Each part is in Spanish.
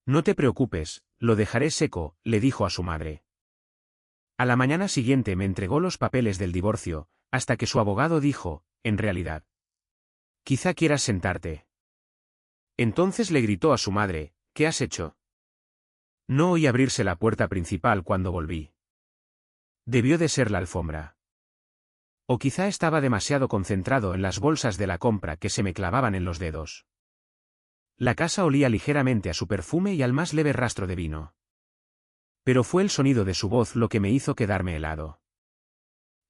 No te preocupes, lo dejaré seco, le dijo a su madre. A la mañana siguiente me entregó los papeles del divorcio, hasta que su abogado dijo, en realidad. Quizá quieras sentarte. Entonces le gritó a su madre, ¿qué has hecho? No oí abrirse la puerta principal cuando volví. Debió de ser la alfombra. O quizá estaba demasiado concentrado en las bolsas de la compra que se me clavaban en los dedos. La casa olía ligeramente a su perfume y al más leve rastro de vino. Pero fue el sonido de su voz lo que me hizo quedarme helado.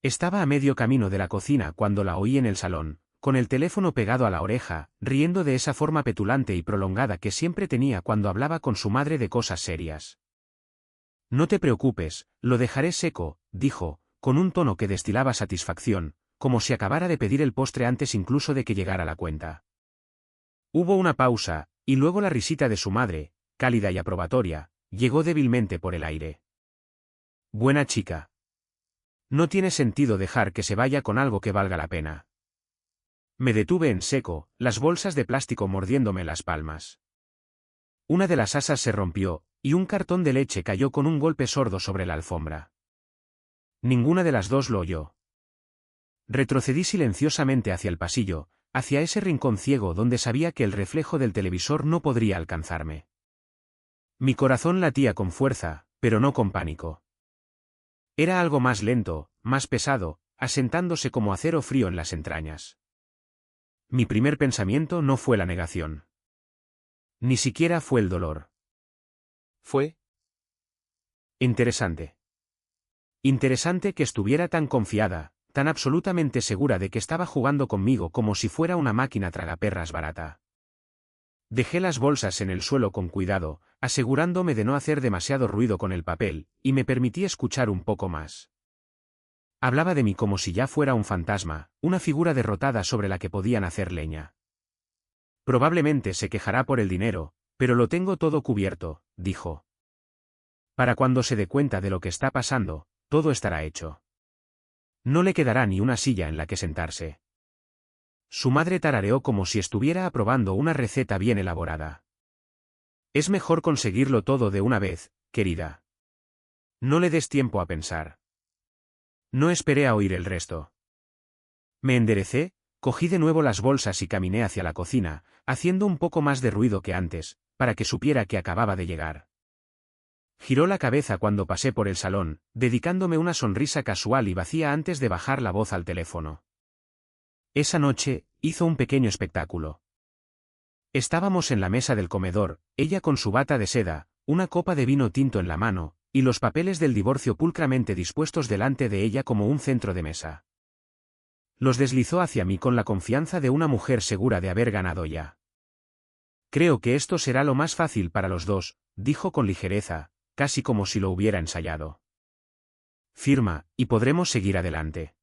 Estaba a medio camino de la cocina cuando la oí en el salón, con el teléfono pegado a la oreja, riendo de esa forma petulante y prolongada que siempre tenía cuando hablaba con su madre de cosas serias. No te preocupes, lo dejaré seco, dijo, con un tono que destilaba satisfacción, como si acabara de pedir el postre antes incluso de que llegara la cuenta. Hubo una pausa, y luego la risita de su madre, cálida y aprobatoria, llegó débilmente por el aire. Buena chica. No tiene sentido dejar que se vaya con algo que valga la pena. Me detuve en seco, las bolsas de plástico mordiéndome las palmas. Una de las asas se rompió, y un cartón de leche cayó con un golpe sordo sobre la alfombra. Ninguna de las dos lo oyó. Retrocedí silenciosamente hacia el pasillo, hacia ese rincón ciego donde sabía que el reflejo del televisor no podría alcanzarme. Mi corazón latía con fuerza, pero no con pánico. Era algo más lento, más pesado, asentándose como acero frío en las entrañas. Mi primer pensamiento no fue la negación. Ni siquiera fue el dolor. Fue interesante. Interesante que estuviera tan confiada, tan absolutamente segura de que estaba jugando conmigo como si fuera una máquina tragaperras barata. Dejé las bolsas en el suelo con cuidado, asegurándome de no hacer demasiado ruido con el papel, y me permití escuchar un poco más. Hablaba de mí como si ya fuera un fantasma, una figura derrotada sobre la que podían hacer leña. Probablemente se quejará por el dinero, pero lo tengo todo cubierto, dijo. Para cuando se dé cuenta de lo que está pasando, todo estará hecho. No le quedará ni una silla en la que sentarse. Su madre tarareó como si estuviera aprobando una receta bien elaborada. Es mejor conseguirlo todo de una vez, querida. No le des tiempo a pensar. No esperé a oír el resto. Me enderecé, cogí de nuevo las bolsas y caminé hacia la cocina, haciendo un poco más de ruido que antes, para que supiera que acababa de llegar. Giró la cabeza cuando pasé por el salón, dedicándome una sonrisa casual y vacía antes de bajar la voz al teléfono. Esa noche, hizo un pequeño espectáculo. Estábamos en la mesa del comedor, ella con su bata de seda, una copa de vino tinto en la mano, y los papeles del divorcio pulcramente dispuestos delante de ella como un centro de mesa. Los deslizó hacia mí con la confianza de una mujer segura de haber ganado ya. Creo que esto será lo más fácil para los dos, dijo con ligereza, casi como si lo hubiera ensayado. Firma, y podremos seguir adelante.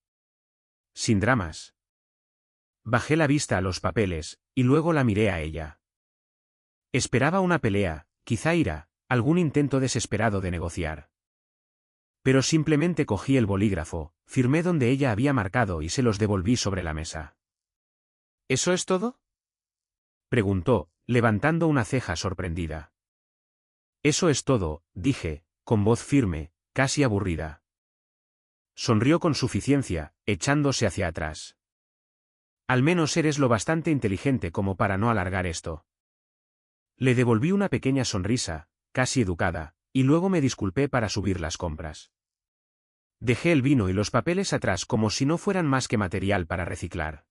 Sin dramas. Bajé la vista a los papeles, y luego la miré a ella. Esperaba una pelea, quizá ira, algún intento desesperado de negociar. Pero simplemente cogí el bolígrafo, firmé donde ella había marcado y se los devolví sobre la mesa. ¿Eso es todo?, preguntó, levantando una ceja sorprendida. Eso es todo, dije, con voz firme, casi aburrida. Sonrió con suficiencia, echándose hacia atrás. Al menos eres lo bastante inteligente como para no alargar esto. Le devolví una pequeña sonrisa, casi educada, y luego me disculpé para subir las compras. Dejé el vino y los papeles atrás como si no fueran más que material para reciclar.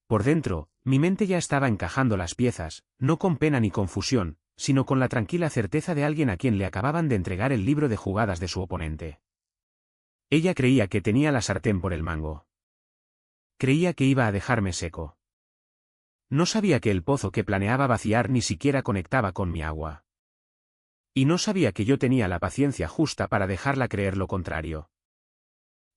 Por dentro, mi mente ya estaba encajando las piezas, no con pena ni confusión, sino con la tranquila certeza de alguien a quien le acababan de entregar el libro de jugadas de su oponente. Ella creía que tenía la sartén por el mango. Creía que iba a dejarme seco. No sabía que el pozo que planeaba vaciar ni siquiera conectaba con mi agua. Y no sabía que yo tenía la paciencia justa para dejarla creer lo contrario.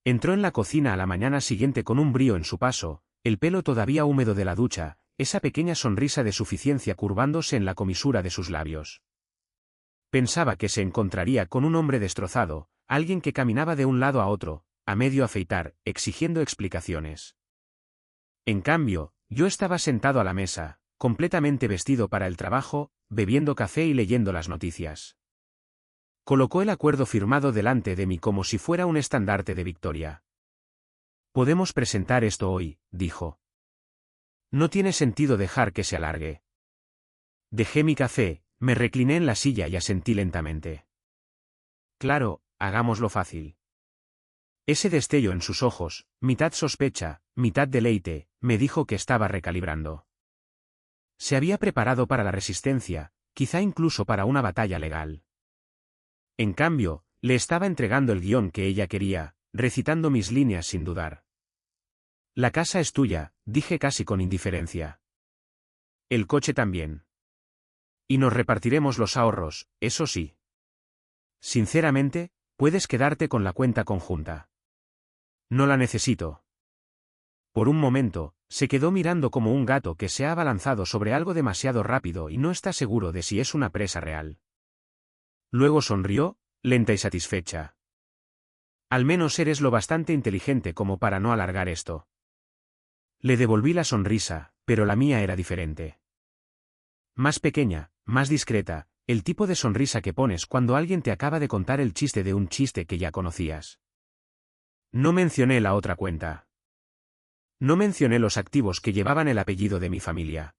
Entró en la cocina a la mañana siguiente con un brío en su paso, el pelo todavía húmedo de la ducha, esa pequeña sonrisa de suficiencia curvándose en la comisura de sus labios. Pensaba que se encontraría con un hombre destrozado, alguien que caminaba de un lado a otro, a medio afeitar, exigiendo explicaciones. En cambio, yo estaba sentado a la mesa, completamente vestido para el trabajo, bebiendo café y leyendo las noticias. Colocó el acuerdo firmado delante de mí como si fuera un estandarte de victoria. Podemos presentar esto hoy, dijo. No tiene sentido dejar que se alargue. Dejé mi café, me recliné en la silla y asentí lentamente. Claro, hagámoslo fácil. Ese destello en sus ojos, mitad sospecha, mitad deleite, me dijo que estaba recalibrando. Se había preparado para la resistencia, quizá incluso para una batalla legal. En cambio, le estaba entregando el guión que ella quería, recitando mis líneas sin dudar. La casa es tuya, dije casi con indiferencia. El coche también. Y nos repartiremos los ahorros, eso sí. Sinceramente, puedes quedarte con la cuenta conjunta. No la necesito. Por un momento, se quedó mirando como un gato que se ha abalanzado sobre algo demasiado rápido y no está seguro de si es una presa real. Luego sonrió, lenta y satisfecha. Al menos eres lo bastante inteligente como para no alargar esto. Le devolví la sonrisa, pero la mía era diferente. Más pequeña, más discreta, el tipo de sonrisa que pones cuando alguien te acaba de contar el chiste de un chiste que ya conocías. No mencioné la otra cuenta. No mencioné los activos que llevaban el apellido de mi familia.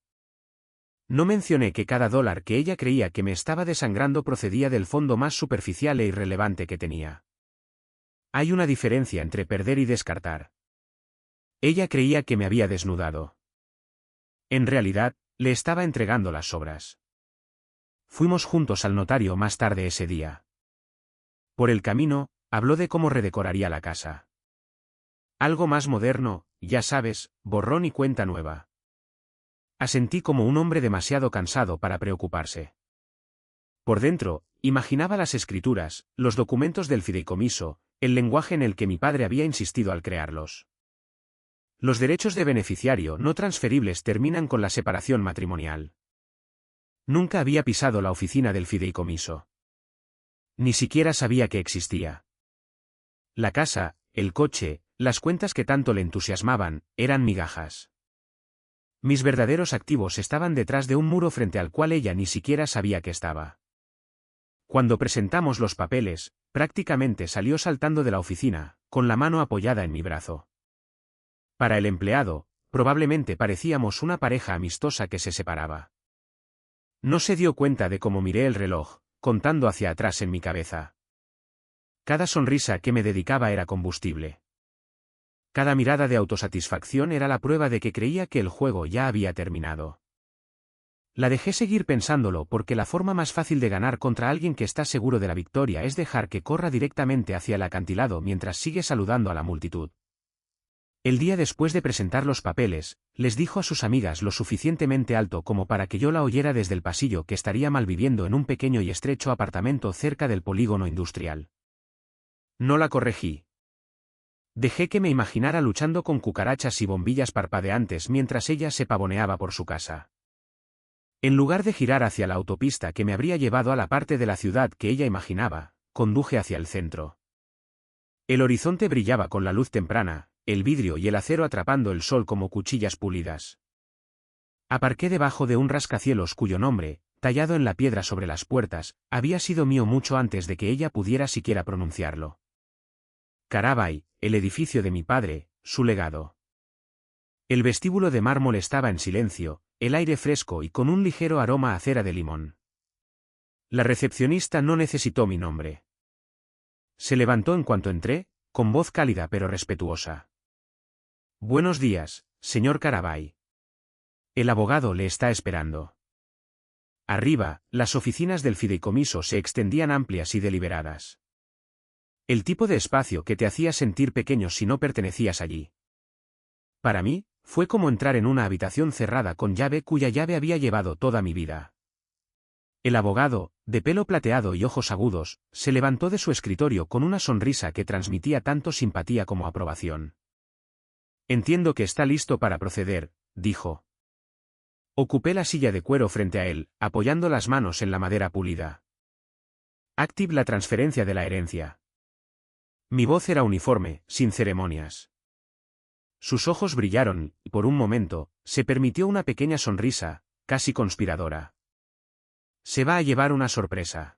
No mencioné que cada dólar que ella creía que me estaba desangrando procedía del fondo más superficial e irrelevante que tenía. Hay una diferencia entre perder y descartar. Ella creía que me había desnudado. En realidad, le estaba entregando las sobras. Fuimos juntos al notario más tarde ese día. Por el camino, habló de cómo redecoraría la casa. Algo más moderno, ya sabes, borrón y cuenta nueva. Asentí como un hombre demasiado cansado para preocuparse. Por dentro, imaginaba las escrituras, los documentos del fideicomiso, el lenguaje en el que mi padre había insistido al crearlos. Los derechos de beneficiario no transferibles terminan con la separación matrimonial. Nunca había pisado la oficina del fideicomiso. Ni siquiera sabía que existía. La casa, el coche, las cuentas que tanto le entusiasmaban, eran migajas. Mis verdaderos activos estaban detrás de un muro frente al cual ella ni siquiera sabía que estaba. Cuando presentamos los papeles, prácticamente salió saltando de la oficina, con la mano apoyada en mi brazo. Para el empleado, probablemente parecíamos una pareja amistosa que se separaba. No se dio cuenta de cómo miré el reloj, contando hacia atrás en mi cabeza. Cada sonrisa que me dedicaba era combustible. Cada mirada de autosatisfacción era la prueba de que creía que el juego ya había terminado. La dejé seguir pensándolo porque la forma más fácil de ganar contra alguien que está seguro de la victoria es dejar que corra directamente hacia el acantilado mientras sigue saludando a la multitud. El día después de presentar los papeles, les dijo a sus amigas lo suficientemente alto como para que yo la oyera desde el pasillo que estaría malviviendo en un pequeño y estrecho apartamento cerca del polígono industrial. No la corregí. Dejé que me imaginara luchando con cucarachas y bombillas parpadeantes mientras ella se pavoneaba por su casa. En lugar de girar hacia la autopista que me habría llevado a la parte de la ciudad que ella imaginaba, conduje hacia el centro. El horizonte brillaba con la luz temprana, el vidrio y el acero atrapando el sol como cuchillas pulidas. Aparqué debajo de un rascacielos cuyo nombre, tallado en la piedra sobre las puertas, había sido mío mucho antes de que ella pudiera siquiera pronunciarlo. Carabay, el edificio de mi padre, su legado. El vestíbulo de mármol estaba en silencio, el aire fresco y con un ligero aroma a cera de limón. La recepcionista no necesitó mi nombre. Se levantó en cuanto entré, con voz cálida pero respetuosa. Buenos días, señor Carabay. El abogado le está esperando. Arriba, las oficinas del fideicomiso se extendían amplias y deliberadas. El tipo de espacio que te hacía sentir pequeño si no pertenecías allí. Para mí, fue como entrar en una habitación cerrada con llave cuya llave había llevado toda mi vida. El abogado, de pelo plateado y ojos agudos, se levantó de su escritorio con una sonrisa que transmitía tanto simpatía como aprobación. Entiendo que está listo para proceder, dijo. Ocupé la silla de cuero frente a él, apoyando las manos en la madera pulida. Active la transferencia de la herencia. Mi voz era uniforme, sin ceremonias. Sus ojos brillaron, y por un momento, se permitió una pequeña sonrisa, casi conspiradora. Se va a llevar una sorpresa.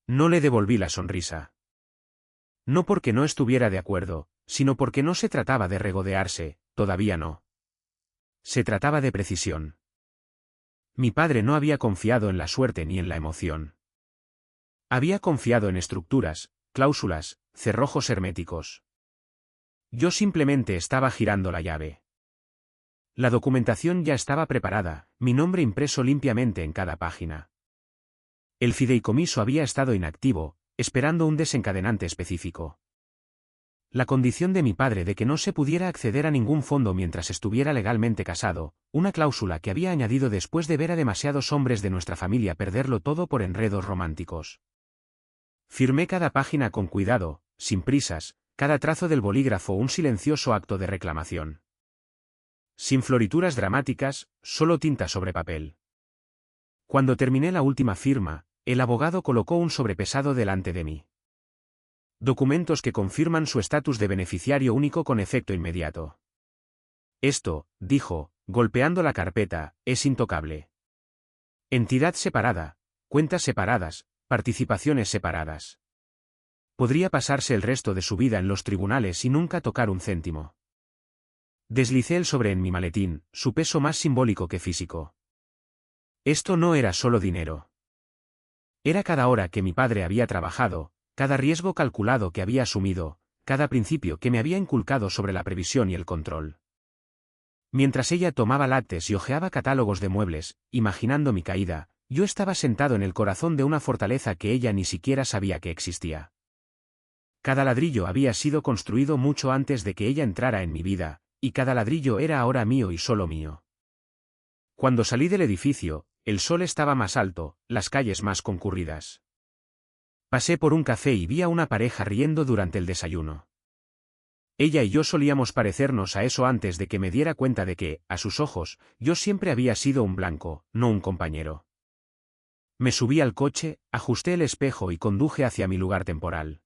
No le devolví la sonrisa. No porque no estuviera de acuerdo, sino porque no se trataba de regodearse, todavía no. Se trataba de precisión. Mi padre no había confiado en la suerte ni en la emoción. Había confiado en estructuras, cláusulas, cerrojos herméticos. Yo simplemente estaba girando la llave. La documentación ya estaba preparada, mi nombre impreso limpiamente en cada página. El fideicomiso había estado inactivo, esperando un desencadenante específico. La condición de mi padre de que no se pudiera acceder a ningún fondo mientras estuviera legalmente casado, una cláusula que había añadido después de ver a demasiados hombres de nuestra familia perderlo todo por enredos románticos. Firmé cada página con cuidado, sin prisas, cada trazo del bolígrafo un silencioso acto de reclamación. Sin florituras dramáticas, solo tinta sobre papel. Cuando terminé la última firma, el abogado colocó un sobrepesado delante de mí. Documentos que confirman su estatus de beneficiario único con efecto inmediato. Esto, dijo, golpeando la carpeta, es intocable. Entidad separada, cuentas separadas, participaciones separadas. Podría pasarse el resto de su vida en los tribunales y nunca tocar un céntimo. Deslicé el sobre en mi maletín, su peso más simbólico que físico. Esto no era solo dinero. Era cada hora que mi padre había trabajado, cada riesgo calculado que había asumido, cada principio que me había inculcado sobre la previsión y el control. Mientras ella tomaba lattes y hojeaba catálogos de muebles, imaginando mi caída, yo estaba sentado en el corazón de una fortaleza que ella ni siquiera sabía que existía. Cada ladrillo había sido construido mucho antes de que ella entrara en mi vida, y cada ladrillo era ahora mío y solo mío. Cuando salí del edificio, el sol estaba más alto, las calles más concurridas. Pasé por un café y vi a una pareja riendo durante el desayuno. Ella y yo solíamos parecernos a eso antes de que me diera cuenta de que, a sus ojos, yo siempre había sido un blanco, no un compañero. Me subí al coche, ajusté el espejo y conduje hacia mi lugar temporal.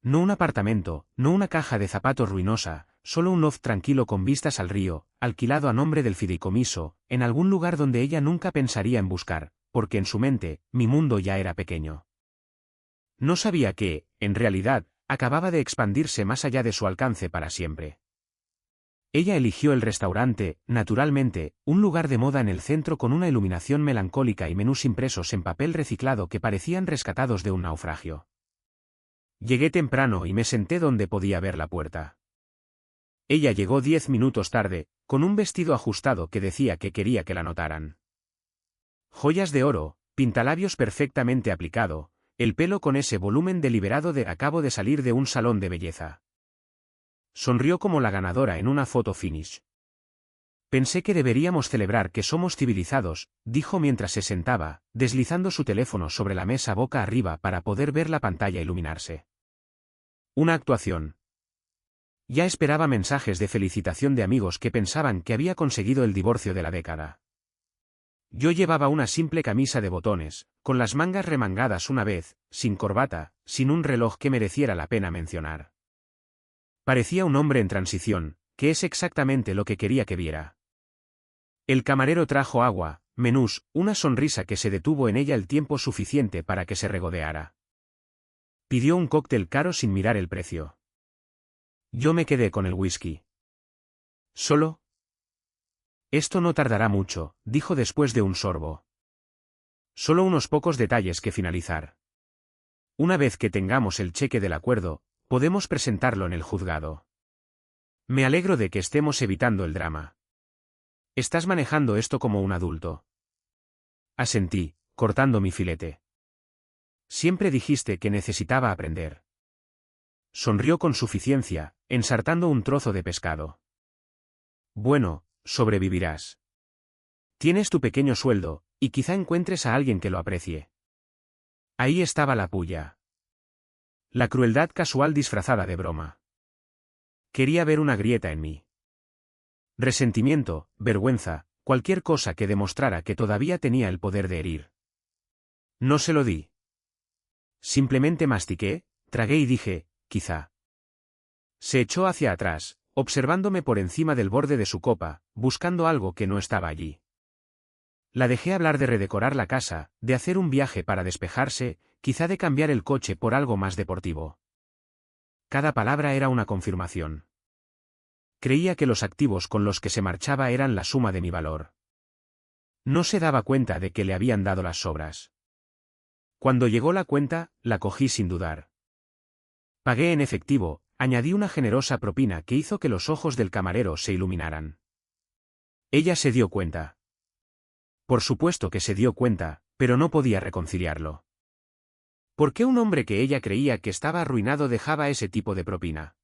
No un apartamento, no una caja de zapatos ruinosa, solo un loft tranquilo con vistas al río, alquilado a nombre del fideicomiso, en algún lugar donde ella nunca pensaría en buscar, porque en su mente, mi mundo ya era pequeño. No sabía que, en realidad, acababa de expandirse más allá de su alcance para siempre. Ella eligió el restaurante, naturalmente, un lugar de moda en el centro con una iluminación melancólica y menús impresos en papel reciclado que parecían rescatados de un naufragio. Llegué temprano y me senté donde podía ver la puerta. Ella llegó 10 minutos tarde, con un vestido ajustado que decía que quería que la notaran. Joyas de oro, pintalabios perfectamente aplicado, el pelo con ese volumen deliberado de acabo de salir de un salón de belleza. Sonrió como la ganadora en una foto finish. Pensé que deberíamos celebrar que somos civilizados, dijo mientras se sentaba, deslizando su teléfono sobre la mesa boca arriba para poder ver la pantalla iluminarse. Una actuación. Ya esperaba mensajes de felicitación de amigos que pensaban que había conseguido el divorcio de la década. Yo llevaba una simple camisa de botones, con las mangas remangadas una vez, sin corbata, sin un reloj que mereciera la pena mencionar. Parecía un hombre en transición, que es exactamente lo que quería que viera. El camarero trajo agua, menús, una sonrisa que se detuvo en ella el tiempo suficiente para que se regodeara. Pidió un cóctel caro sin mirar el precio. Yo me quedé con el whisky. ¿Solo? Esto no tardará mucho, dijo después de un sorbo. Solo unos pocos detalles que finalizar. Una vez que tengamos el cheque del acuerdo, podemos presentarlo en el juzgado. Me alegro de que estemos evitando el drama. Estás manejando esto como un adulto. Asentí, cortando mi filete. Siempre dijiste que necesitaba aprender. Sonrió con suficiencia, ensartando un trozo de pescado. Bueno, sobrevivirás. Tienes tu pequeño sueldo, y quizá encuentres a alguien que lo aprecie. Ahí estaba la puya. La crueldad casual disfrazada de broma. Quería ver una grieta en mí. Resentimiento, vergüenza, cualquier cosa que demostrara que todavía tenía el poder de herir. No se lo di. Simplemente mastiqué, tragué y dije, quizá. Se echó hacia atrás, observándome por encima del borde de su copa, buscando algo que no estaba allí. La dejé hablar de redecorar la casa, de hacer un viaje para despejarse, quizá de cambiar el coche por algo más deportivo. Cada palabra era una confirmación. Creía que los activos con los que se marchaba eran la suma de mi valor. No se daba cuenta de que le habían dado las sobras. Cuando llegó la cuenta, la cogí sin dudar. Pagué en efectivo, añadí una generosa propina que hizo que los ojos del camarero se iluminaran. Ella se dio cuenta. Por supuesto que se dio cuenta, pero no podía reconciliarlo. ¿Por qué un hombre que ella creía que estaba arruinado dejaba ese tipo de propina?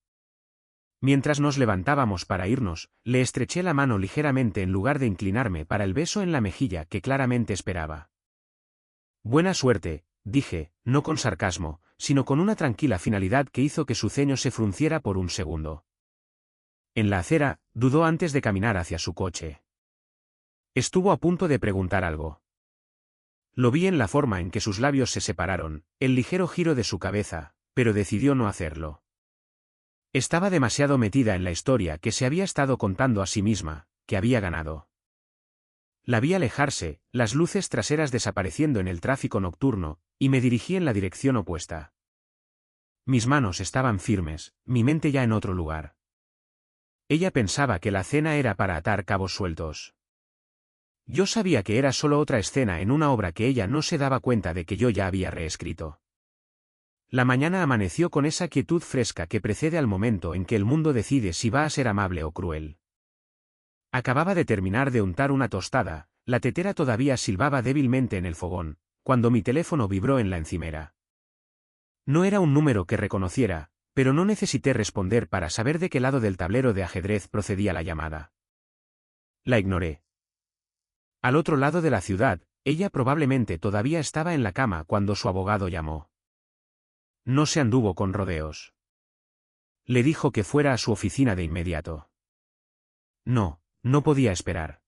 Mientras nos levantábamos para irnos, le estreché la mano ligeramente en lugar de inclinarme para el beso en la mejilla que claramente esperaba. Buena suerte, dije, no con sarcasmo, sino con una tranquila finalidad que hizo que su ceño se frunciera por un segundo. En la acera, dudó antes de caminar hacia su coche. Estuvo a punto de preguntar algo. Lo vi en la forma en que sus labios se separaron, el ligero giro de su cabeza, pero decidió no hacerlo. Estaba demasiado metida en la historia que se había estado contando a sí misma, que había ganado. La vi alejarse, las luces traseras desapareciendo en el tráfico nocturno, y me dirigí en la dirección opuesta. Mis manos estaban firmes, mi mente ya en otro lugar. Ella pensaba que la cena era para atar cabos sueltos. Yo sabía que era solo otra escena en una obra que ella no se daba cuenta de que yo ya había reescrito. La mañana amaneció con esa quietud fresca que precede al momento en que el mundo decide si va a ser amable o cruel. Acababa de terminar de untar una tostada, la tetera todavía silbaba débilmente en el fogón, cuando mi teléfono vibró en la encimera. No era un número que reconociera, pero no necesité responder para saber de qué lado del tablero de ajedrez procedía la llamada. La ignoré. Al otro lado de la ciudad, ella probablemente todavía estaba en la cama cuando su abogado llamó. No se anduvo con rodeos. Le dijo que fuera a su oficina de inmediato. No, no podía esperar.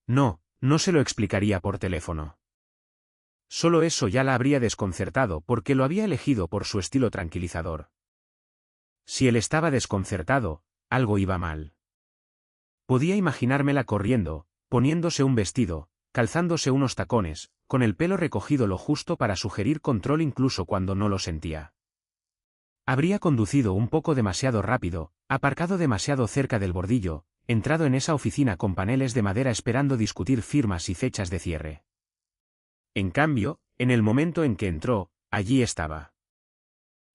No, no se lo explicaría por teléfono. Solo eso ya la habría desconcertado porque lo había elegido por su estilo tranquilizador. Si él estaba desconcertado, algo iba mal. Podía imaginármela corriendo, poniéndose un vestido, calzándose unos tacones, con el pelo recogido lo justo para sugerir control incluso cuando no lo sentía. Habría conducido un poco demasiado rápido, aparcado demasiado cerca del bordillo, entrado en esa oficina con paneles de madera esperando discutir firmas y fechas de cierre. En cambio, en el momento en que entró, allí estaba.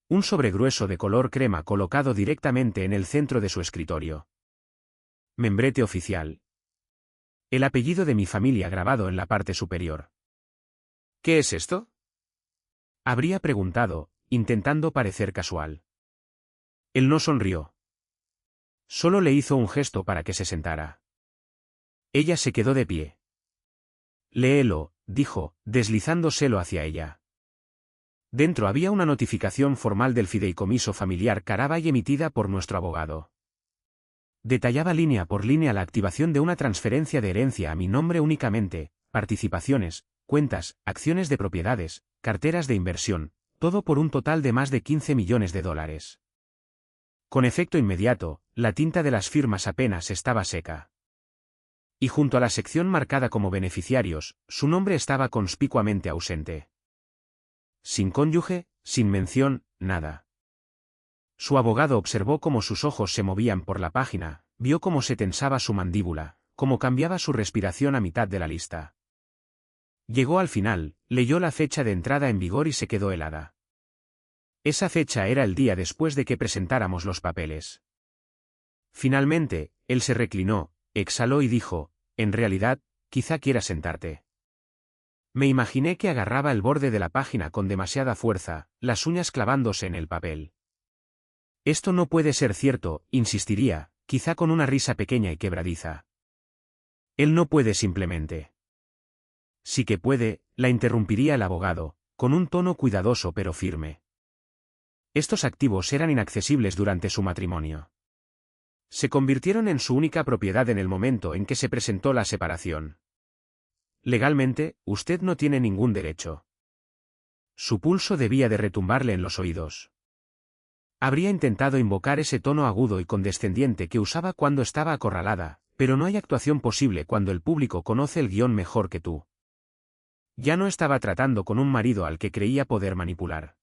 Un sobregrueso de color crema colocado directamente en el centro de su escritorio. Membrete oficial. El apellido de mi familia grabado en la parte superior. ¿Qué es esto?, habría preguntado, intentando parecer casual. Él no sonrió. Solo le hizo un gesto para que se sentara. Ella se quedó de pie. Léelo, dijo, deslizándoselo hacia ella. Dentro había una notificación formal del fideicomiso familiar Carabay emitida por nuestro abogado. Detallaba línea por línea la activación de una transferencia de herencia a mi nombre únicamente, participaciones, cuentas, acciones de propiedades, carteras de inversión, todo por un total de más de 15 millones de dólares. Con efecto inmediato, la tinta de las firmas apenas estaba seca. Y junto a la sección marcada como beneficiarios, su nombre estaba conspicuamente ausente. Sin cónyuge, sin mención, nada. Su abogado observó cómo sus ojos se movían por la página, vio cómo se tensaba su mandíbula, cómo cambiaba su respiración a mitad de la lista. Llegó al final, leyó la fecha de entrada en vigor y se quedó helada. Esa fecha era el día después de que presentáramos los papeles. Finalmente, él se reclinó, exhaló y dijo, en realidad, quizá quieras sentarte. Me imaginé que agarraba el borde de la página con demasiada fuerza, las uñas clavándose en el papel. Esto no puede ser cierto, insistiría, quizá con una risa pequeña y quebradiza. Él no puede simplemente. Sí que puede, la interrumpiría el abogado, con un tono cuidadoso pero firme. Estos activos eran inaccesibles durante su matrimonio. Se convirtieron en su única propiedad en el momento en que se presentó la separación. Legalmente, usted no tiene ningún derecho. Su pulso debía de retumbarle en los oídos. Habría intentado invocar ese tono agudo y condescendiente que usaba cuando estaba acorralada, pero no hay actuación posible cuando el público conoce el guión mejor que tú. Ya no estaba tratando con un marido al que creía poder manipular.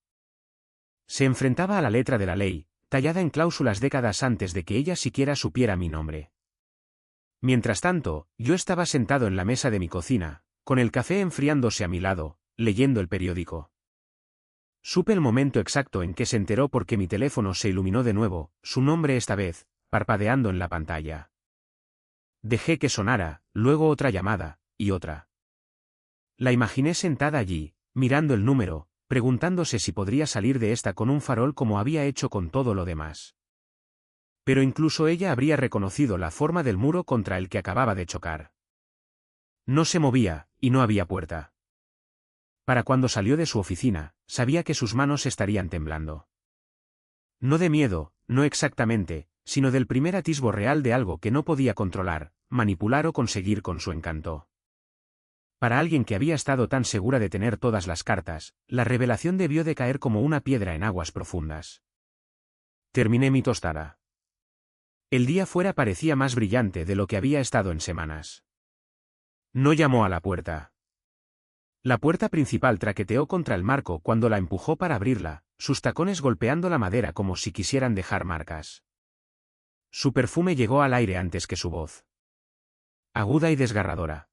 Se enfrentaba a la letra de la ley, tallada en cláusulas décadas antes de que ella siquiera supiera mi nombre. Mientras tanto, yo estaba sentado en la mesa de mi cocina, con el café enfriándose a mi lado, leyendo el periódico. Supe el momento exacto en que se enteró porque mi teléfono se iluminó de nuevo, su nombre esta vez, parpadeando en la pantalla. Dejé que sonara, luego otra llamada, y otra. La imaginé sentada allí, mirando el número, preguntándose si podría salir de esta con un farol como había hecho con todo lo demás. Pero incluso ella habría reconocido la forma del muro contra el que acababa de chocar. No se movía, y no había puerta. Para cuando salió de su oficina, sabía que sus manos estarían temblando. No de miedo, no exactamente, sino del primer atisbo real de algo que no podía controlar, manipular o conseguir con su encanto. Para alguien que había estado tan segura de tener todas las cartas, la revelación debió de caer como una piedra en aguas profundas. Terminé mi tostada. El día fuera parecía más brillante de lo que había estado en semanas. No llamó a la puerta. La puerta principal traqueteó contra el marco cuando la empujó para abrirla, sus tacones golpeando la madera como si quisieran dejar marcas. Su perfume llegó al aire antes que su voz. Aguda y desgarradora.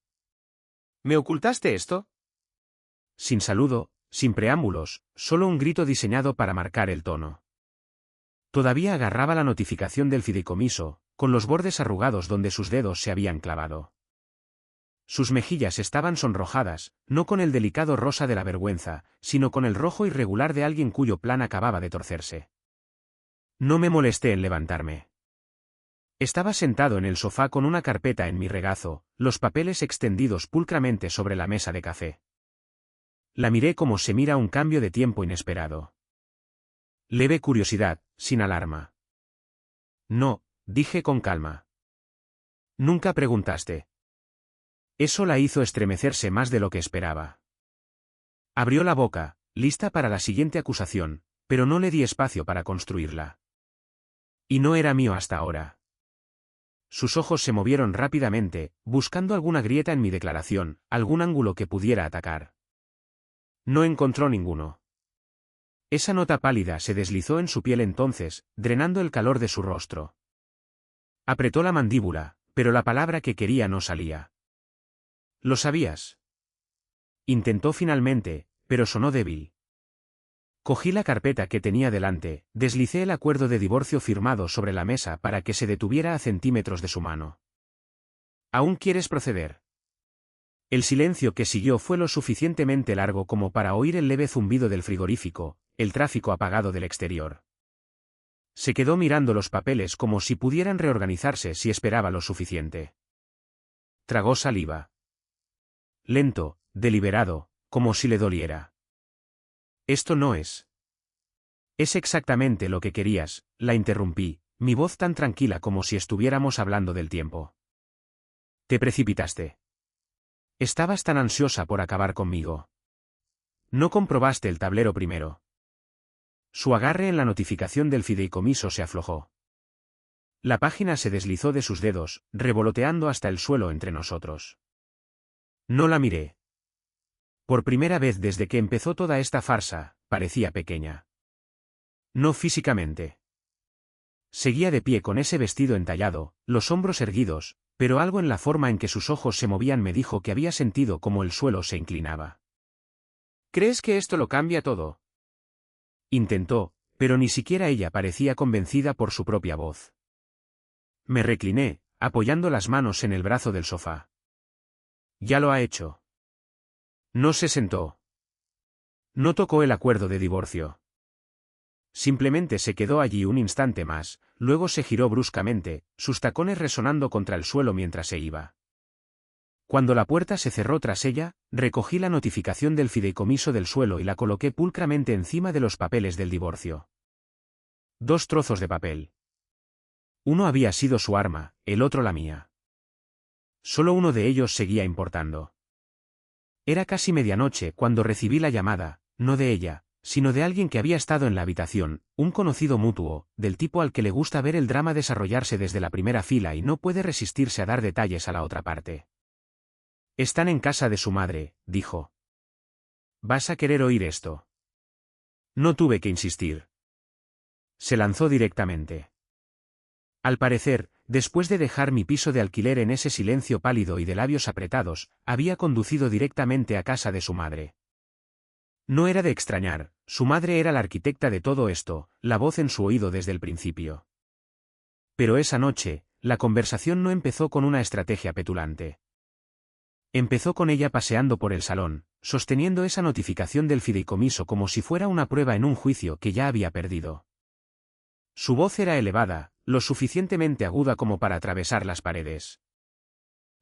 ¿Me ocultaste esto? Sin saludo, sin preámbulos, solo un grito diseñado para marcar el tono. Todavía agarraba la notificación del fideicomiso, con los bordes arrugados donde sus dedos se habían clavado. Sus mejillas estaban sonrojadas, no con el delicado rosa de la vergüenza, sino con el rojo irregular de alguien cuyo plan acababa de torcerse. No me molesté en levantarme. Estaba sentado en el sofá con una carpeta en mi regazo, los papeles extendidos pulcramente sobre la mesa de café. La miré como se mira un cambio de tiempo inesperado. Leve curiosidad, sin alarma. No, dije con calma. Nunca preguntaste. Eso la hizo estremecerse más de lo que esperaba. Abrió la boca, lista para la siguiente acusación, pero no le di espacio para construirla. Y no era mío hasta ahora. Sus ojos se movieron rápidamente, buscando alguna grieta en mi declaración, algún ángulo que pudiera atacar. No encontró ninguno. Esa nota pálida se deslizó en su piel entonces, drenando el calor de su rostro. Apretó la mandíbula, pero la palabra que quería no salía. ¿Lo sabías? Intentó finalmente, pero sonó débil. Cogí la carpeta que tenía delante, deslicé el acuerdo de divorcio firmado sobre la mesa para que se detuviera a centímetros de su mano. ¿Aún quieres proceder? El silencio que siguió fue lo suficientemente largo como para oír el leve zumbido del frigorífico, el tráfico apagado del exterior. Se quedó mirando los papeles como si pudieran reorganizarse si esperaba lo suficiente. Tragó saliva. Lento, deliberado, como si le doliera. Esto no es. Es exactamente lo que querías, la interrumpí, mi voz tan tranquila como si estuviéramos hablando del tiempo. Te precipitaste. Estabas tan ansiosa por acabar conmigo. No comprobaste el tablero primero. Su agarre en la notificación del fideicomiso se aflojó. La página se deslizó de sus dedos, revoloteando hasta el suelo entre nosotros. No la miré. Por primera vez desde que empezó toda esta farsa, parecía pequeña. No físicamente. Seguía de pie con ese vestido entallado, los hombros erguidos, pero algo en la forma en que sus ojos se movían me dijo que había sentido como el suelo se inclinaba. ¿Crees que esto lo cambia todo? Intentó, pero ni siquiera ella parecía convencida por su propia voz. Me recliné, apoyando las manos en el brazo del sofá. Ya lo ha hecho. No se sentó. No tocó el acuerdo de divorcio. Simplemente se quedó allí un instante más, luego se giró bruscamente, sus tacones resonando contra el suelo mientras se iba. Cuando la puerta se cerró tras ella, recogí la notificación del fideicomiso del suelo y la coloqué pulcramente encima de los papeles del divorcio. 2 trozos de papel. Uno había sido su arma, el otro la mía. Solo uno de ellos seguía importando. Era casi medianoche cuando recibí la llamada, no de ella, sino de alguien que había estado en la habitación, un conocido mutuo, del tipo al que le gusta ver el drama desarrollarse desde la primera fila y no puede resistirse a dar detalles a la otra parte. Están en casa de su madre, dijo. ¿Vas a querer oír esto? No tuve que insistir. Se lanzó directamente. Al parecer, después de dejar mi piso de alquiler en ese silencio pálido y de labios apretados, había conducido directamente a casa de su madre. No era de extrañar, su madre era la arquitecta de todo esto, la voz en su oído desde el principio. Pero esa noche, la conversación no empezó con una estrategia petulante. Empezó con ella paseando por el salón, sosteniendo esa notificación del fideicomiso como si fuera una prueba en un juicio que ya había perdido. Su voz era elevada, lo suficientemente aguda como para atravesar las paredes.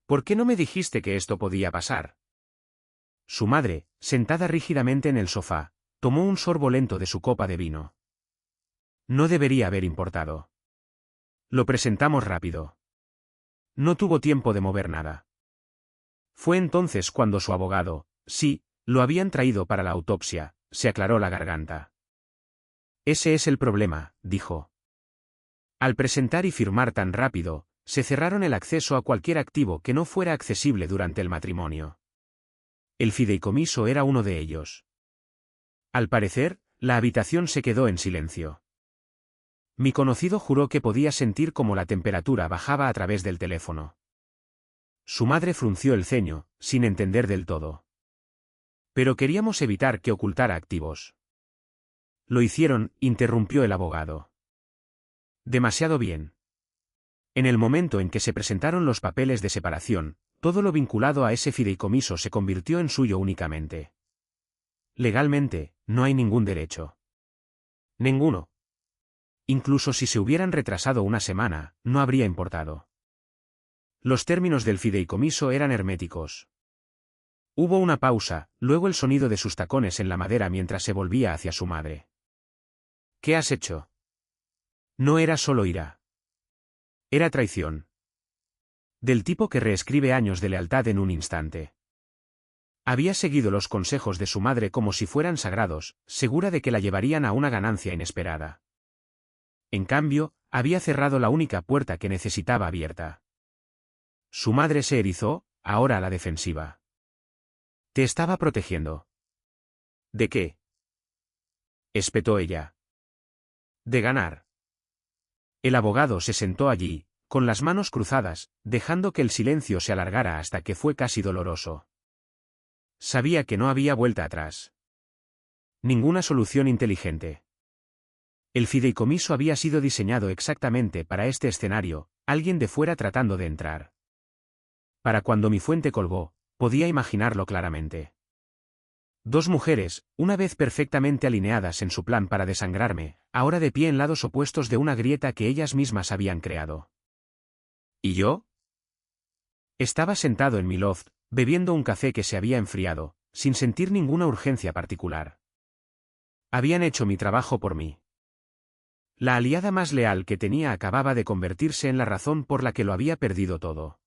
¿Por qué no me dijiste que esto podía pasar? Su madre, sentada rígidamente en el sofá, tomó un sorbo lento de su copa de vino. No debería haber importado. Lo presentamos rápido. No tuvo tiempo de mover nada. Fue entonces cuando su abogado, sí, lo habían traído para la autopsia, se aclaró la garganta. Ese es el problema, dijo. Al presentar y firmar tan rápido, se cerraron el acceso a cualquier activo que no fuera accesible durante el matrimonio. El fideicomiso era uno de ellos. Al parecer, la habitación se quedó en silencio. Mi conocido juró que podía sentir cómo la temperatura bajaba a través del teléfono. Su madre frunció el ceño, sin entender del todo. Pero queríamos evitar que ocultara activos. Lo hicieron, interrumpió el abogado. Demasiado bien. En el momento en que se presentaron los papeles de separación, todo lo vinculado a ese fideicomiso se convirtió en suyo únicamente. Legalmente, no hay ningún derecho. Ninguno. Incluso si se hubieran retrasado una semana, no habría importado. Los términos del fideicomiso eran herméticos. Hubo una pausa, luego el sonido de sus tacones en la madera mientras se volvía hacia su madre. ¿Qué has hecho? No era solo ira. Era traición. Del tipo que reescribe años de lealtad en un instante. Había seguido los consejos de su madre como si fueran sagrados, segura de que la llevarían a una ganancia inesperada. En cambio, había cerrado la única puerta que necesitaba abierta. Su madre se erizó, ahora a la defensiva. Te estaba protegiendo. ¿De qué? Espetó ella. De ganar. El abogado se sentó allí, con las manos cruzadas, dejando que el silencio se alargara hasta que fue casi doloroso. Sabía que no había vuelta atrás. Ninguna solución inteligente. El fideicomiso había sido diseñado exactamente para este escenario, alguien de fuera tratando de entrar. Para cuando mi fuente colgó, podía imaginarlo claramente. Dos mujeres, una vez perfectamente alineadas en su plan para desangrarme, ahora de pie en lados opuestos de una grieta que ellas mismas habían creado. ¿Y yo? Estaba sentado en mi loft, bebiendo un café que se había enfriado, sin sentir ninguna urgencia particular. Habían hecho mi trabajo por mí. La aliada más leal que tenía acababa de convertirse en la razón por la que lo había perdido todo.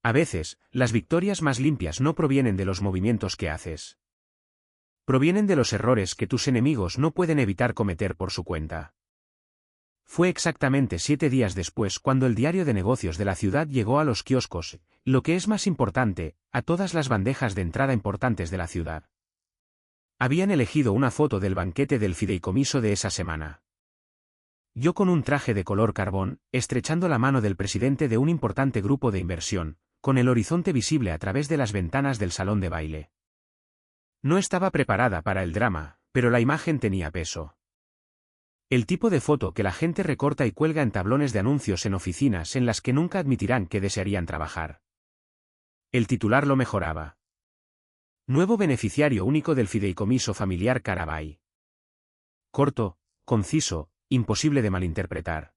A veces, las victorias más limpias no provienen de los movimientos que haces. Provienen de los errores que tus enemigos no pueden evitar cometer por su cuenta. Fue exactamente 7 días después cuando el diario de negocios de la ciudad llegó a los kioscos, lo que es más importante, a todas las bandejas de entrada importantes de la ciudad. Habían elegido una foto del banquete del fideicomiso de esa semana. Yo con un traje de color carbón, estrechando la mano del presidente de un importante grupo de inversión, con el horizonte visible a través de las ventanas del salón de baile. No estaba preparada para el drama, pero la imagen tenía peso. El tipo de foto que la gente recorta y cuelga en tablones de anuncios en oficinas en las que nunca admitirán que desearían trabajar. El titular lo mejoraba. Nuevo beneficiario único del fideicomiso familiar Carabay. Corto, conciso, imposible de malinterpretar.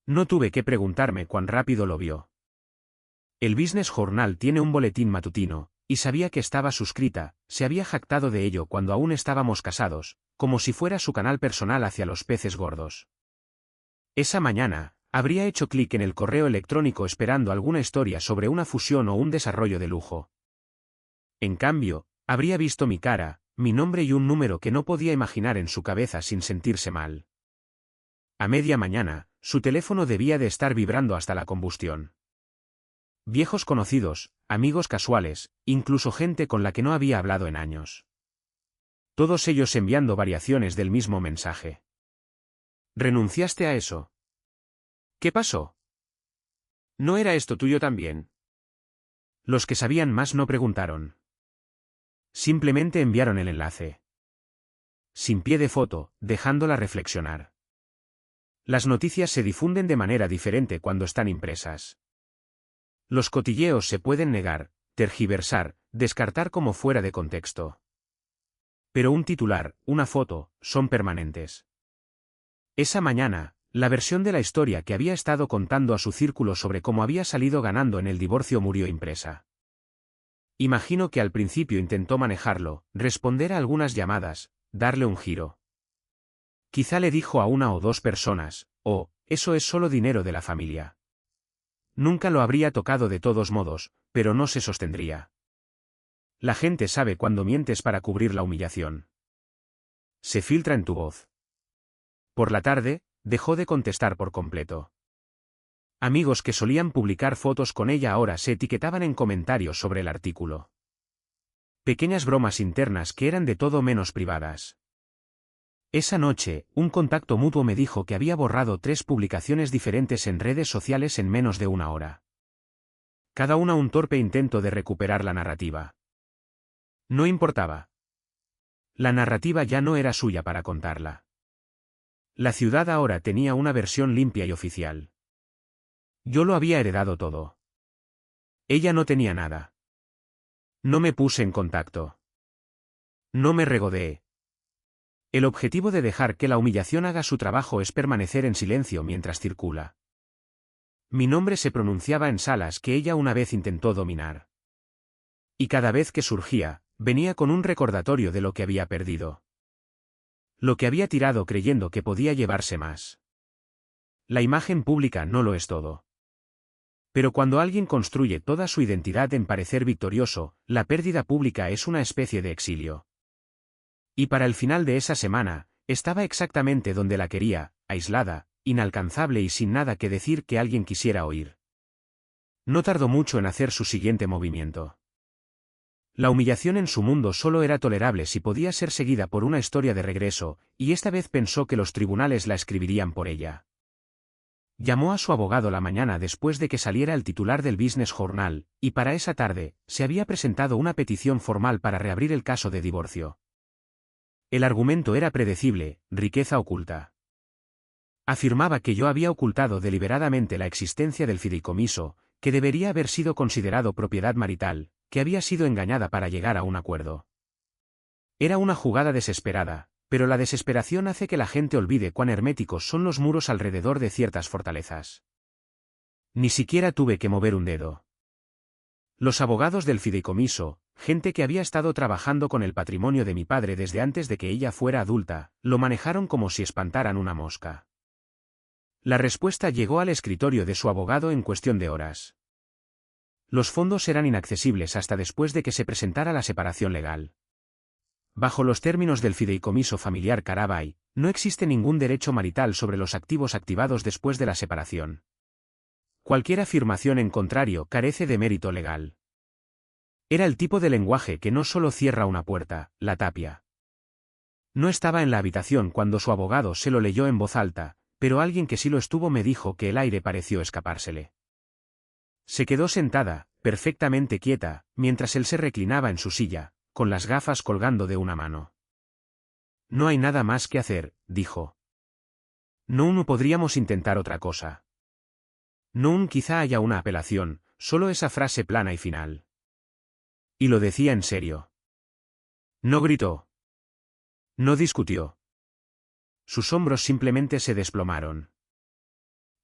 No tuve que preguntarme cuán rápido lo vio. El Business Journal tiene un boletín matutino, y sabía que estaba suscrita, se había jactado de ello cuando aún estábamos casados, como si fuera su canal personal hacia los peces gordos. Esa mañana, habría hecho clic en el correo electrónico esperando alguna historia sobre una fusión o un desarrollo de lujo. En cambio, habría visto mi cara, mi nombre y un número que no podía imaginar en su cabeza sin sentirse mal. A media mañana, su teléfono debía de estar vibrando hasta la combustión. Viejos conocidos, amigos casuales, incluso gente con la que no había hablado en años. Todos ellos enviando variaciones del mismo mensaje. ¿Renunciaste a eso? ¿Qué pasó? ¿No era esto tuyo también? Los que sabían más no preguntaron. Simplemente enviaron el enlace. Sin pie de foto, dejándola reflexionar. Las noticias se difunden de manera diferente cuando están impresas. Los cotilleos se pueden negar, tergiversar, descartar como fuera de contexto. Pero un titular, una foto, son permanentes. Esa mañana, la versión de la historia que había estado contando a su círculo sobre cómo había salido ganando en el divorcio murió impresa. Imagino que al principio intentó manejarlo, responder a algunas llamadas, darle un giro. Quizá le dijo a una o dos personas, oh, eso es solo dinero de la familia. Nunca lo habría tocado de todos modos, pero no se sostendría. La gente sabe cuando mientes para cubrir la humillación. Se filtra en tu voz. Por la tarde, dejó de contestar por completo. Amigos que solían publicar fotos con ella ahora se etiquetaban en comentarios sobre el artículo. Pequeñas bromas internas que eran de todo menos privadas. Esa noche, un contacto mutuo me dijo que había borrado 3 publicaciones diferentes en redes sociales en menos de una hora. Cada una un torpe intento de recuperar la narrativa. No importaba. La narrativa ya no era suya para contarla. La ciudad ahora tenía una versión limpia y oficial. Yo lo había heredado todo. Ella no tenía nada. No me puse en contacto. No me regodeé. El objetivo de dejar que la humillación haga su trabajo es permanecer en silencio mientras circula. Mi nombre se pronunciaba en salas que ella una vez intentó dominar. Y cada vez que surgía, venía con un recordatorio de lo que había perdido. Lo que había tirado creyendo que podía llevarse más. La imagen pública no lo es todo. Pero cuando alguien construye toda su identidad en parecer victorioso, la pérdida pública es una especie de exilio. Y para el final de esa semana, estaba exactamente donde la quería, aislada, inalcanzable y sin nada que decir que alguien quisiera oír. No tardó mucho en hacer su siguiente movimiento. La humillación en su mundo solo era tolerable si podía ser seguida por una historia de regreso, y esta vez pensó que los tribunales la escribirían por ella. Llamó a su abogado la mañana después de que saliera el titular del Business Journal, y para esa tarde, se había presentado una petición formal para reabrir el caso de divorcio. El argumento era predecible, riqueza oculta. Afirmaba que yo había ocultado deliberadamente la existencia del fideicomiso, que debería haber sido considerado propiedad marital, que había sido engañada para llegar a un acuerdo. Era una jugada desesperada, pero la desesperación hace que la gente olvide cuán herméticos son los muros alrededor de ciertas fortalezas. Ni siquiera tuve que mover un dedo. Los abogados del fideicomiso, gente que había estado trabajando con el patrimonio de mi padre desde antes de que ella fuera adulta, lo manejaron como si espantaran una mosca. La respuesta llegó al escritorio de su abogado en cuestión de horas. Los fondos eran inaccesibles hasta después de que se presentara la separación legal. Bajo los términos del fideicomiso familiar Carabay, no existe ningún derecho marital sobre los activos activados después de la separación. Cualquier afirmación en contrario carece de mérito legal. Era el tipo de lenguaje que no solo cierra una puerta, la tapia. No estaba en la habitación cuando su abogado se lo leyó en voz alta, pero alguien que sí lo estuvo me dijo que el aire pareció escapársele. Se quedó sentada, perfectamente quieta, mientras él se reclinaba en su silla, con las gafas colgando de una mano. No hay nada más que hacer, dijo. No podríamos intentar otra cosa. No quizá haya una apelación, solo esa frase plana y final. Y lo decía en serio. No gritó. No discutió. Sus hombros simplemente se desplomaron.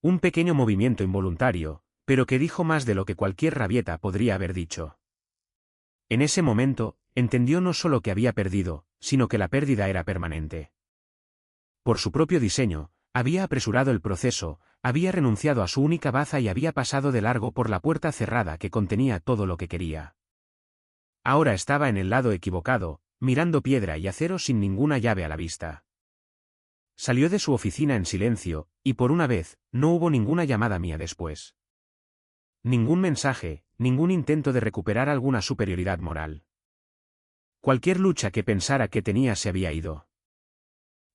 Un pequeño movimiento involuntario, pero que dijo más de lo que cualquier rabieta podría haber dicho. En ese momento, entendió no solo que había perdido, sino que la pérdida era permanente. Por su propio diseño, había apresurado el proceso, había renunciado a su única baza y había pasado de largo por la puerta cerrada que contenía todo lo que quería. Ahora estaba en el lado equivocado, mirando piedra y acero sin ninguna llave a la vista. Salió de su oficina en silencio, y por una vez, no hubo ninguna llamada mía después. Ningún mensaje, ningún intento de recuperar alguna superioridad moral. Cualquier lucha que pensara que tenía se había ido.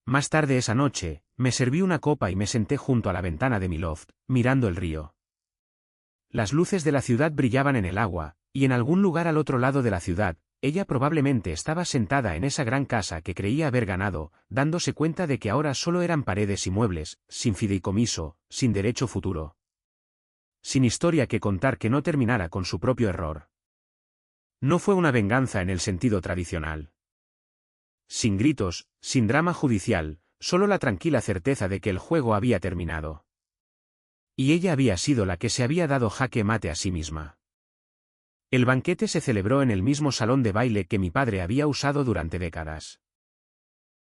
Más tarde esa noche, me serví una copa y me senté junto a la ventana de mi loft, mirando el río. Las luces de la ciudad brillaban en el agua, y en algún lugar al otro lado de la ciudad, ella probablemente estaba sentada en esa gran casa que creía haber ganado, dándose cuenta de que ahora solo eran paredes y muebles, sin fideicomiso, sin derecho futuro. Sin historia que contar que no terminara con su propio error. No fue una venganza en el sentido tradicional. Sin gritos, sin drama judicial, solo la tranquila certeza de que el juego había terminado. Y ella había sido la que se había dado jaque mate a sí misma. El banquete se celebró en el mismo salón de baile que mi padre había usado durante décadas.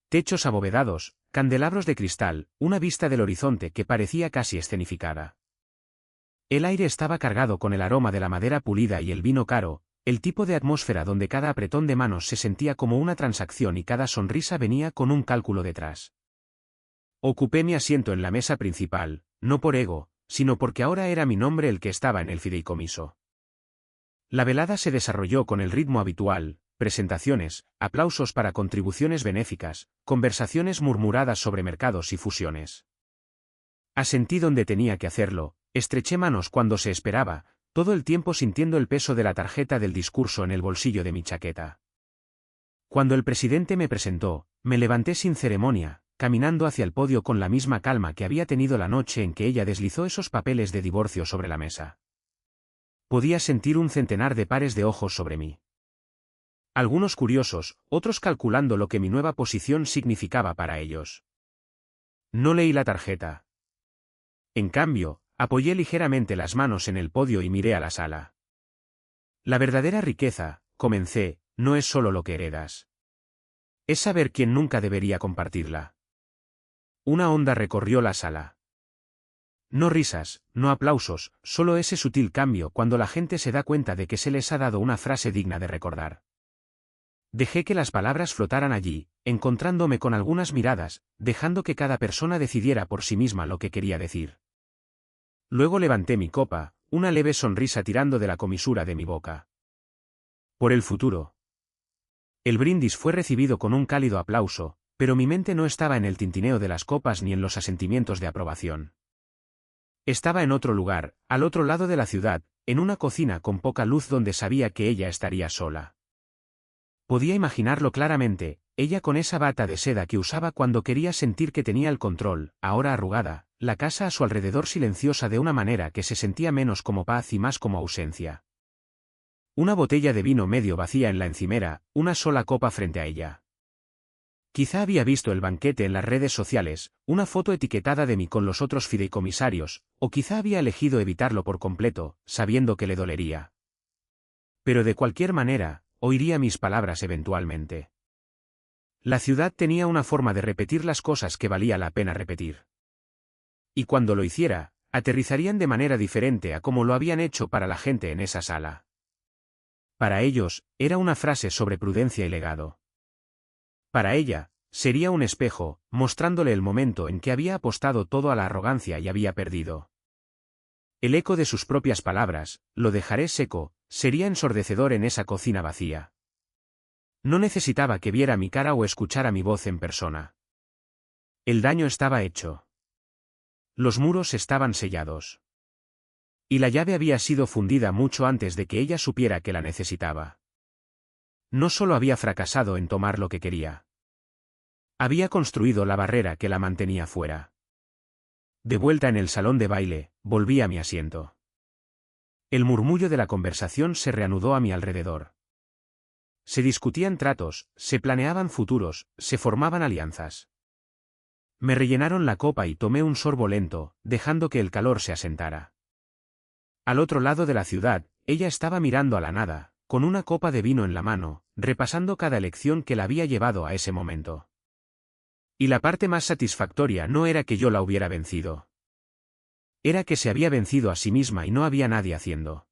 Techos abovedados, candelabros de cristal, una vista del horizonte que parecía casi escenificada. El aire estaba cargado con el aroma de la madera pulida y el vino caro, el tipo de atmósfera donde cada apretón de manos se sentía como una transacción y cada sonrisa venía con un cálculo detrás. Ocupé mi asiento en la mesa principal, no por ego, sino porque ahora era mi nombre el que estaba en el fideicomiso. La velada se desarrolló con el ritmo habitual, presentaciones, aplausos para contribuciones benéficas, conversaciones murmuradas sobre mercados y fusiones. Asentí donde tenía que hacerlo, estreché manos cuando se esperaba, todo el tiempo sintiendo el peso de la tarjeta del discurso en el bolsillo de mi chaqueta. Cuando el presidente me presentó, me levanté sin ceremonia, caminando hacia el podio con la misma calma que había tenido la noche en que ella deslizó esos papeles de divorcio sobre la mesa. Podía sentir un centenar de pares de ojos sobre mí. Algunos curiosos, otros calculando lo que mi nueva posición significaba para ellos. No leí la tarjeta. En cambio, apoyé ligeramente las manos en el podio y miré a la sala. La verdadera riqueza, comencé, no es solo lo que heredas. Es saber quién nunca debería compartirla. Una onda recorrió la sala. No risas, no aplausos, solo ese sutil cambio cuando la gente se da cuenta de que se les ha dado una frase digna de recordar. Dejé que las palabras flotaran allí, encontrándome con algunas miradas, dejando que cada persona decidiera por sí misma lo que quería decir. Luego levanté mi copa, una leve sonrisa tirando de la comisura de mi boca. Por el futuro. El brindis fue recibido con un cálido aplauso, pero mi mente no estaba en el tintineo de las copas ni en los asentimientos de aprobación. Estaba en otro lugar, al otro lado de la ciudad, en una cocina con poca luz donde sabía que ella estaría sola. Podía imaginarlo claramente, ella con esa bata de seda que usaba cuando quería sentir que tenía el control, ahora arrugada, la casa a su alrededor silenciosa de una manera que se sentía menos como paz y más como ausencia. Una botella de vino medio vacía en la encimera, una sola copa frente a ella. Quizá había visto el banquete en las redes sociales, una foto etiquetada de mí con los otros fideicomisarios, o quizá había elegido evitarlo por completo, sabiendo que le dolería. Pero de cualquier manera, oiría mis palabras eventualmente. La ciudad tenía una forma de repetir las cosas que valía la pena repetir. Y cuando lo hiciera, aterrizarían de manera diferente a como lo habían hecho para la gente en esa sala. Para ellos, era una frase sobre prudencia y legado. Para ella, sería un espejo, mostrándole el momento en que había apostado todo a la arrogancia y había perdido. El eco de sus propias palabras, lo dejaré seco, sería ensordecedor en esa cocina vacía. No necesitaba que viera mi cara o escuchara mi voz en persona. El daño estaba hecho. Los muros estaban sellados. Y la llave había sido fundida mucho antes de que ella supiera que la necesitaba. No solo había fracasado en tomar lo que quería. Había construido la barrera que la mantenía fuera. De vuelta en el salón de baile, volví a mi asiento. El murmullo de la conversación se reanudó a mi alrededor. Se discutían tratos, se planeaban futuros, se formaban alianzas. Me rellenaron la copa y tomé un sorbo lento, dejando que el calor se asentara. Al otro lado de la ciudad, ella estaba mirando a la nada, con una copa de vino en la mano, repasando cada elección que la había llevado a ese momento. Y la parte más satisfactoria no era que yo la hubiera vencido. Era que se había vencido a sí misma y no había nadie haciendo